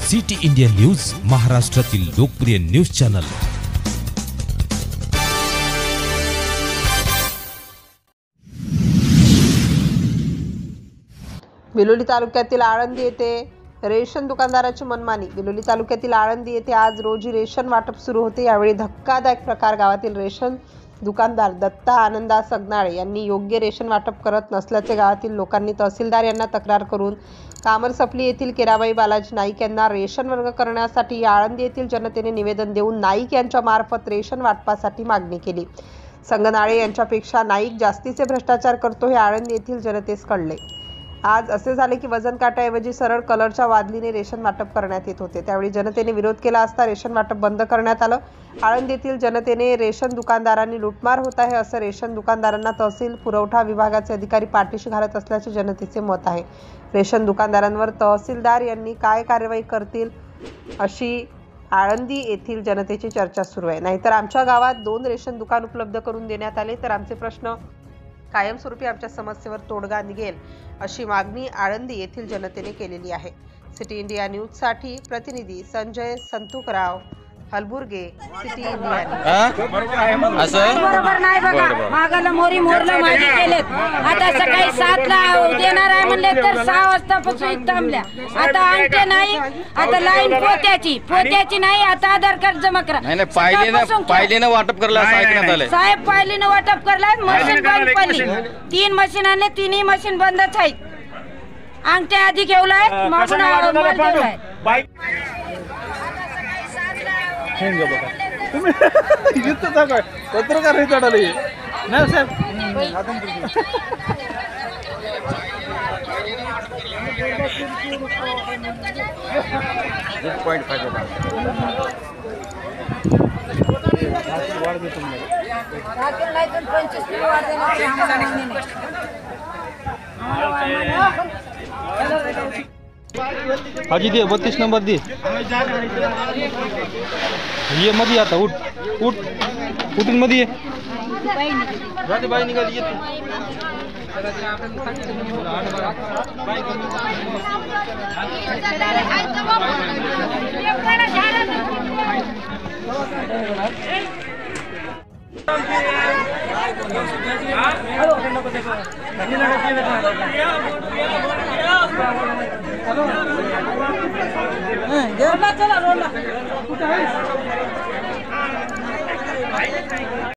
City India news, महाराष्ट्रातील लोकप्रिय news channel. Biloli तालुक्यातील आळंदी येथे रेशन दुकानदाराची मनमानी। बिलोली तालुक्यातील आळंदी येथे आज रोजी रेशन वाटप सुरू होते। यावेळी धक्कादायक प्रकार गावातील रेशन दुकानदार दत्ता आनंदा सगनाळे यांनी योग्य रेशन वाटप करत नसल्याचे गावातील लोकांनी तहसीलदार यांना तक्रार करून कामरसपली येथील केराबाई बालाजी नाईक यांना रेशन वर्ग करण्यासाठी आळंदी येथील जनतेने निवेदन देऊन नाईक यांच्या मार्फत रेशन वाटपासाठी मागणी केली। संगनाळे यांच्यापेक्षा नाईक जास्तीचे भ्रष्टाचार करतो हे आळंदी येथील जनतेस कळले। आज असे झाले की वजन काट्याऐवजी सरळ कलरच्या वादलीने रेशन वाटप करण्यात येत होते। त्यावेळी जनतेने विरोध केला असता रेशन वाटप बंद करण्यात आलं। आळंदी येथील जनतेने रेशन दुकानदारांनी लुटमार होत आहे असं रेशन दुकानदारांना तहसील पुरवठा विभागाचे अधिकारी पाठीशी घालत असल्याचे जनतेचे मत आहे। रेशन दुकानदारांवर तहसीलदार यांनी काय कारवाई करतील अशी आळंदी येथील जनतेची चर्चा सुरू आहे। नाहीतर आमच्या गावात 2 रेशन दुकान उपलब्ध करून देण्यात आले तर आमचे प्रश्न कायमस्वरूपी आमच्या समस्येवर तोडगा निघेल अशी मागणी आळंदी येथील जनतेने केलेली आहे। सिटी इंडिया न्यूज साठी प्रतिनिधी संजय संतुकराव हलबुर्गे, सिटी इंडिया। बरोबर नाही बघा, मागाला मोरी मोरला मागे केलेत। आता सकाळी 7 ला देणार आहे म्हणले तर 6 वाजतापासून थांबल्या। आता अंगठे नाही, आता लाईन पोत्याची नाही, आता आधार कार्ड जमा करा। पाहिलेनं वाटप करला साहेब, पाहिलेनं वाटप करला। मशीन बंद पडली, 3 मशीन आणले, 3ही मशीन बंदच आहेत। अंगठे आधी घेवलाय, मागून माल घेवलाय। पत्रकार हे चढाले ना साहेब। हाजी दे 32 नंबर दे। ये मध्ये आता उठ उठून मध्ये राहते बाई निघाली येते। चला